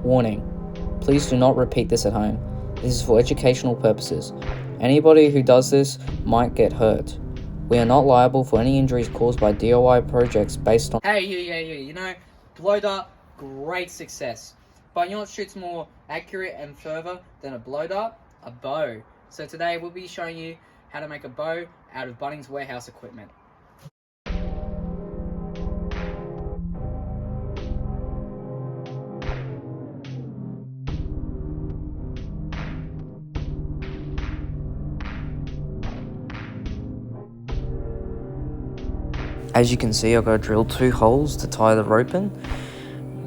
Warning, please do not repeat this at home. This is for educational purposes. Anybody who does this might get hurt. We are not liable for any injuries caused by DIY projects based on... Hey, you know, blow dart, great success. But you know what shoots more accurate and further than a blow dart? A bow. So today we'll be showing you how to make a bow out of Bunnings warehouse equipment. As you can see, I got to drill 2 holes to tie the rope in,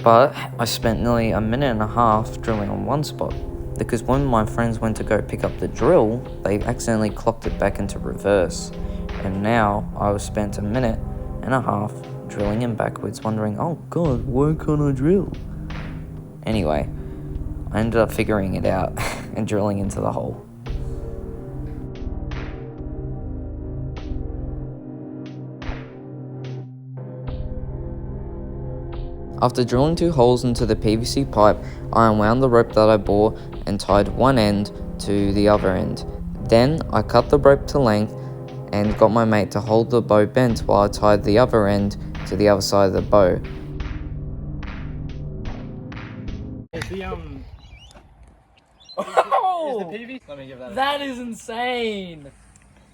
but I spent nearly a minute and a half drilling on one spot, because when my friends went to go pick up the drill, they accidentally clocked it back into reverse, and now I spent a minute and a half drilling in backwards, wondering, oh god, why can't I drill? Anyway, I ended up figuring it out and drilling into the hole. After drilling 2 holes into the PVC pipe, I unwound the rope that I bought and tied one end to the other end. Then I cut the rope to length and got my mate to hold the bow bent while I tied the other end to the other side of the bow. Is the Oh! Is the PVC? Let me give that. That is insane!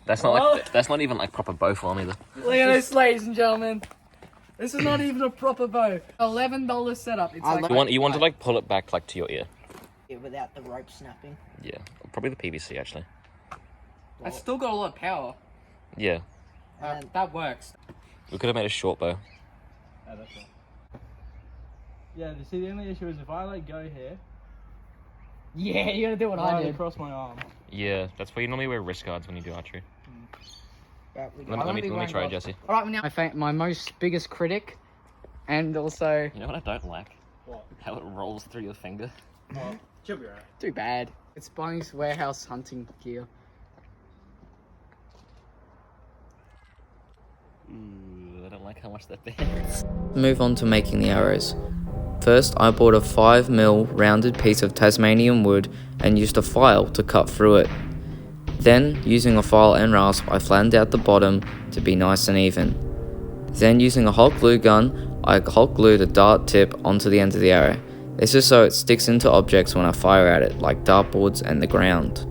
That's not like that's not even like proper bow form either. Look at this, ladies and gentlemen. This is not even a proper bow. $11 setup. It's like You want to like pull it back like to your ear. Yeah, without the rope snapping. Yeah, probably the PVC actually. It's still got a lot of power. Yeah, That works. we could have made a short bow. Oh, that's right. Yeah, you see, the only issue is if I let go here, Yeah, you're gonna do what I right did. across my arm. Yeah, that's why you normally wear wrist guards when you do archery. But we Let me try it, Jesse. Alright, now my most biggest critic, and also You know what I don't like? What? How it rolls through your finger. Oh, she'll be right. too bad. It's Bunnings warehouse hunting gear. Ooh, I don't like how much that bends. Move on to making the arrows. First, I bought a 5mm rounded piece of Tasmanian wood and used a file to cut through it. Then, using a file and rasp, I flattened out the bottom to be nice and even. Then, using a hot glue gun, I hot glued a dart tip onto the end of the arrow. This is so it sticks into objects when I fire at it, like dartboards and the ground.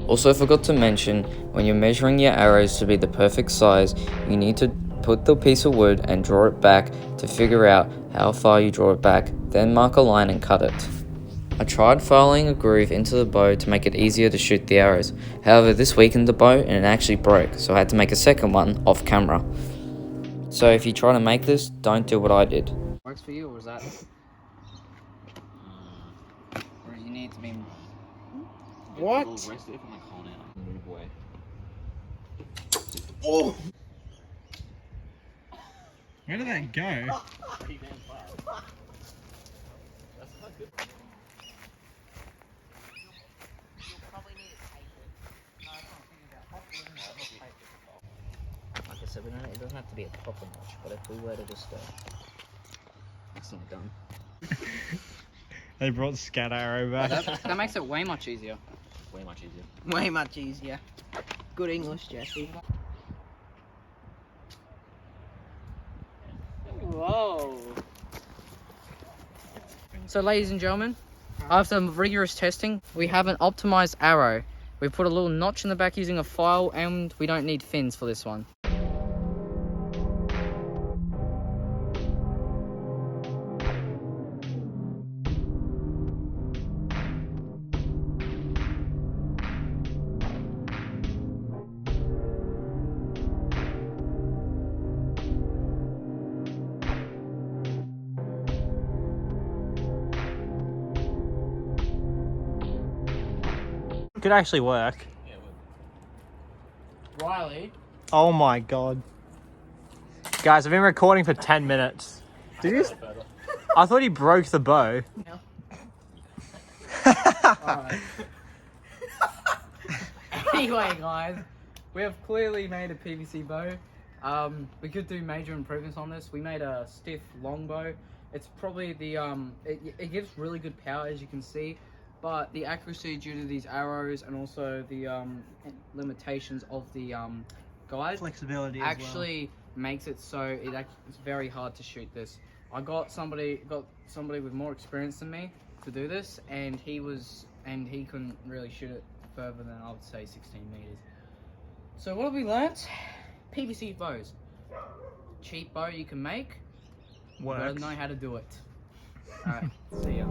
Also forgot to mention, when you're measuring your arrows to be the perfect size, you need to put the piece of wood and draw it back to figure out how far you draw it back, then mark a line and cut it. I tried filing a groove into the bow to make it easier to shoot the arrows. However, this weakened the bow and it actually broke, so I had to make a second one off camera. So if you try to make this, don't do what I did. Works for you, or is that... Or you need to be... What? Oh! Where did that go? Like I said, it doesn't have to be a proper notch, but if we were to just go... That's not done. They brought scat arrow back. That makes it way much easier. Way much easier. Way much easier. Good English, Jesse. Whoa. So ladies and gentlemen, after rigorous testing, we have an optimized arrow. We put a little notch in the back using a file, and we don't need fins for this one. Could actually work. Riley? Oh my god. Guys, I've been recording for 10 minutes. Did you? I thought he broke the bow. Alright. Anyway, guys, we have clearly made a PVC bow. We could do major improvements on this. We made a stiff long bow, It's probably the it gives really good power, as you can see, but the accuracy due to these arrows and also the limitations of the guide Flexibility actually makes it so it's very hard to shoot this. I got somebody with more experience than me to do this, and he couldn't really shoot it further than, I would say, 16 meters. So what have we learnt? PVC bows, cheap bow you can make. Works. Gotta know how to do it. Alright, see ya.